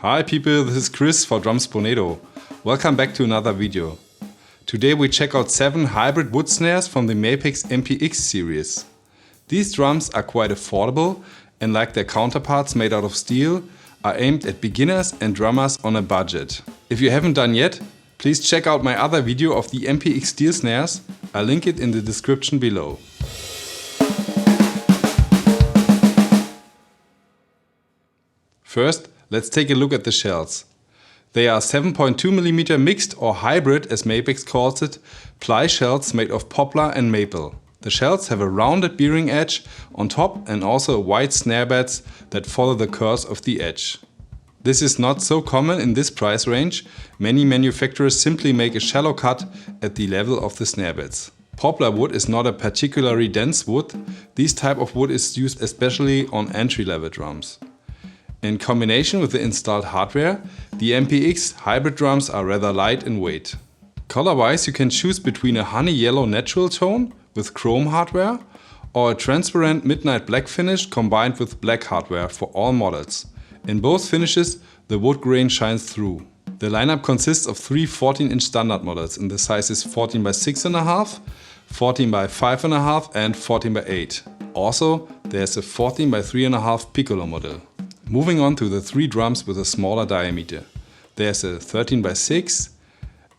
Hi people, this is Chris for Drums Bonedo. Welcome back to another video. Today we check out 7 hybrid wood snares from the Mapex MPX series. These drums are quite affordable and, like their counterparts made out of steel, are aimed at beginners and drummers on a budget. If you haven't done yet, please check out my other video of the MPX steel snares. I'll link it in the description below. First, let's take a look at the shells. They are 7.2mm mixed or hybrid, as Mapex calls it, ply shells made of poplar and maple. The shells have a rounded bearing edge on top and also wide snare beds that follow the curves of the edge. This is not so common in this price range. Many manufacturers simply make a shallow cut at the level of the snare beds. Poplar wood is not a particularly dense wood. This type of wood is used especially on entry-level drums. In combination with the installed hardware, the MPX hybrid drums are rather light in weight. Color-wise, you can choose between a honey yellow natural tone with chrome hardware or a transparent midnight black finish combined with black hardware for all models. In both finishes, the wood grain shines through. The lineup consists of 3 14-inch standard models in the sizes 14 by 6.5, 14 by 5.5 and 14 by 8. Also, there's a 14 by 3.5 piccolo model. Moving on to the 3 drums with a smaller diameter. There's a 13 by 6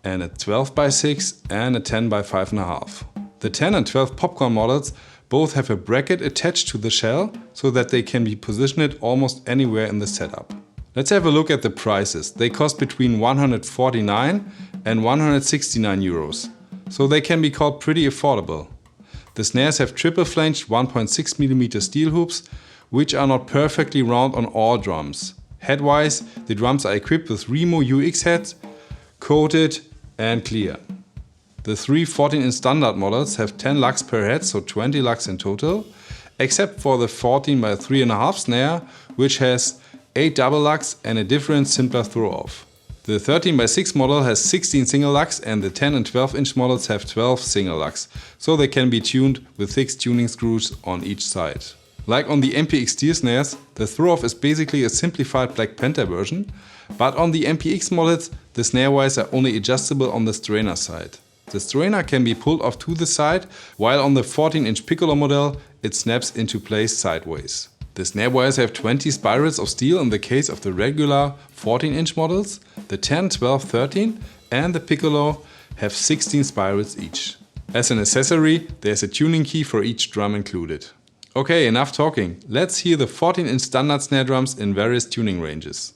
and a 12 by 6 and a 10 by 5.5. The 10 and 12 popcorn models both have a bracket attached to the shell so that they can be positioned almost anywhere in the setup. Let's have a look at the prices. They cost between 149 and 169 euros, so they can be called pretty affordable. The snares have triple flanged 1.6mm steel hoops, which are not perfectly round on all drums. Head-wise, the drums are equipped with Remo UX heads, coated and clear. The 3 14-inch standard models have 10 lux per head, so 20 lux in total, except for the 14 by 3.5 snare, which has 8 double lux and a different, simpler throw-off. The 13 by 6 model has 16 single lux and the 10 and 12-inch models have 12 single lux, so they can be tuned with 6 tuning screws on each side. Like on the MPX steel snares, the throw-off is basically a simplified Black Panther version, but on the MPX models, the snare wires are only adjustable on the strainer side. The strainer can be pulled off to the side, while on the 14-inch piccolo model, it snaps into place sideways. The snare wires have 20 spirals of steel in the case of the regular 14-inch models. The 10, 12, 13 and the piccolo have 16 spirals each. As an accessory, there's a tuning key for each drum included. Okay, enough talking. Let's hear the 14-inch standard snare drums in various tuning ranges.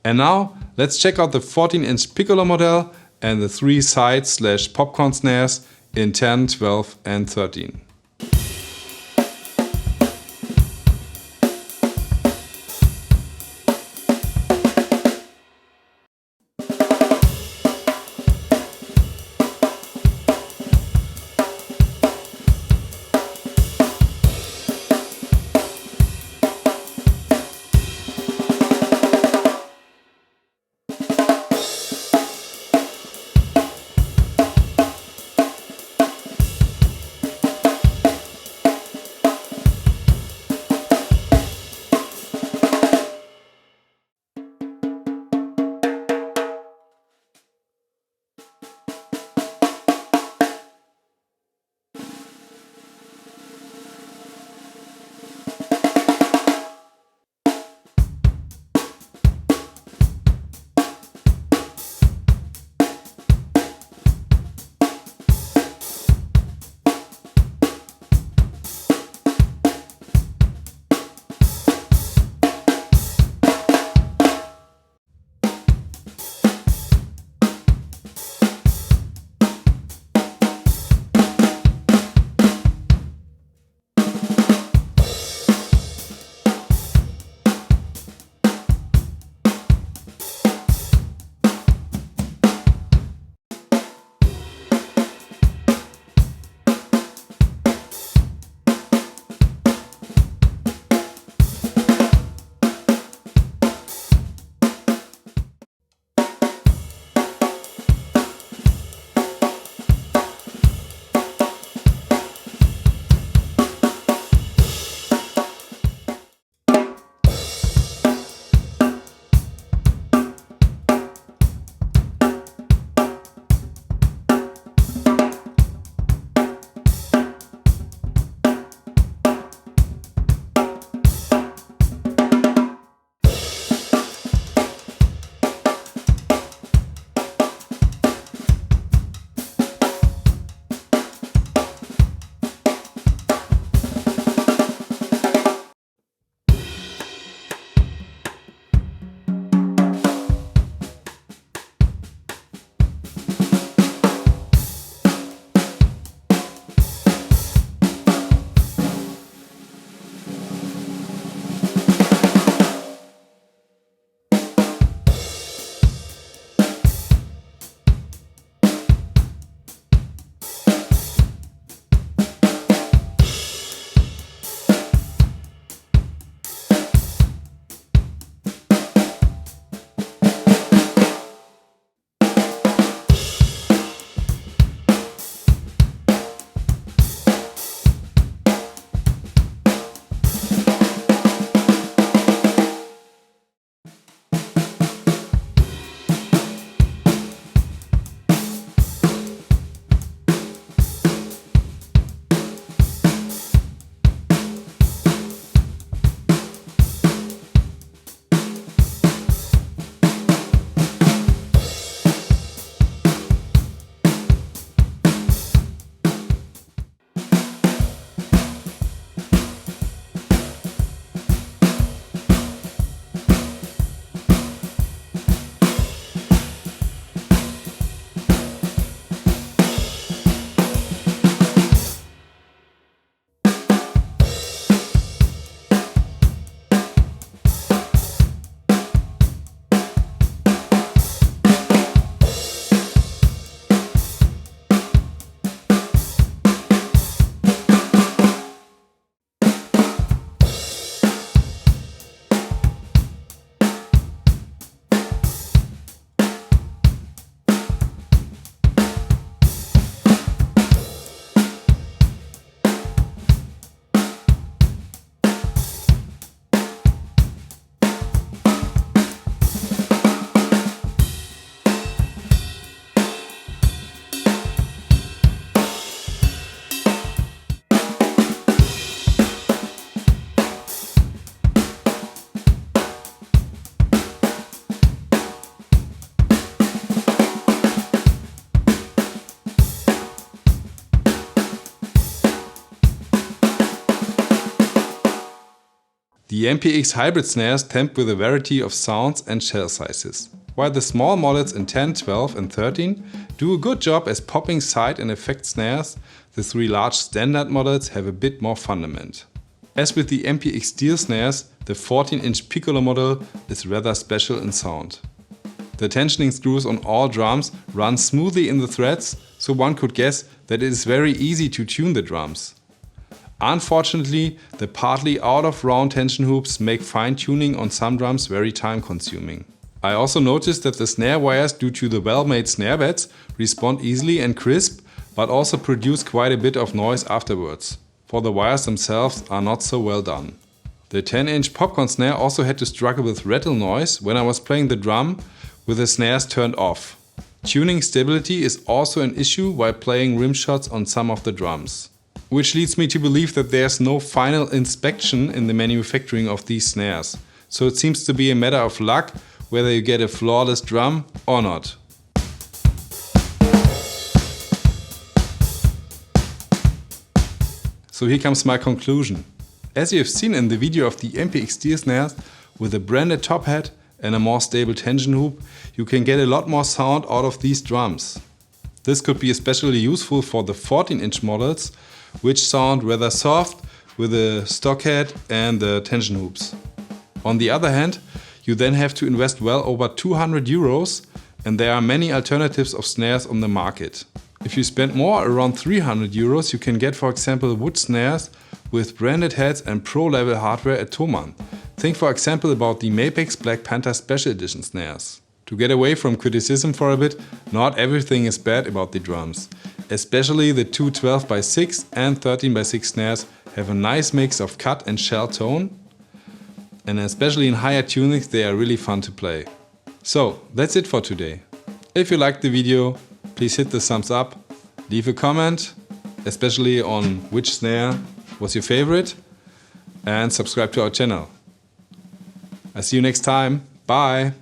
And now let's check out the 14-inch piccolo model and the 3 side/popcorn snares in 10, 12 and 13. The MPX Hybrid snares tempt with a variety of sounds and shell sizes, while the small models in 10, 12 and 13 do a good job as popping side and effect snares. The 3 large standard models have a bit more fundament. As with the MPX steel snares, the 14-inch piccolo model is rather special in sound. The tensioning screws on all drums run smoothly in the threads, so one could guess that it is very easy to tune the drums. Unfortunately, the partly out of round tension hoops make fine tuning on some drums very time consuming. I also noticed that the snare wires, due to the well-made snare beds, respond easily and crisp, but also produce quite a bit of noise afterwards, for the wires themselves are not so well done. The 10-inch popcorn snare also had to struggle with rattle noise when I was playing the drum with the snares turned off. Tuning stability is also an issue while playing rim shots on some of the drums. Which leads me to believe that there's no final inspection in the manufacturing of these snares, so it seems to be a matter of luck whether you get a flawless drum or not. So here comes my conclusion. As you have seen in the video of the MPX steel snares, with a branded top hat and a more stable tension hoop, you can get a lot more sound out of these drums. This could be especially useful for the 14-inch models, which sound rather soft with the stock head and the tension hoops. On the other hand, you then have to invest well over 200 euros, and there are many alternatives of snares on the market. If you spend more, around 300 euros, you can get, for example, wood snares with branded heads and pro-level hardware at Thomann. Think for example about the Mapex Black Panther Special Edition snares. To get away from criticism for a bit, not everything is bad about the drums. Especially the two 12x6 and 13x6 snares have a nice mix of cut and shell tone, and especially in higher tunings they are really fun to play. So that's it for today. If you liked the video, please hit the thumbs up, leave a comment, especially on which snare was your favorite, and subscribe to our channel. I see you next time. Bye!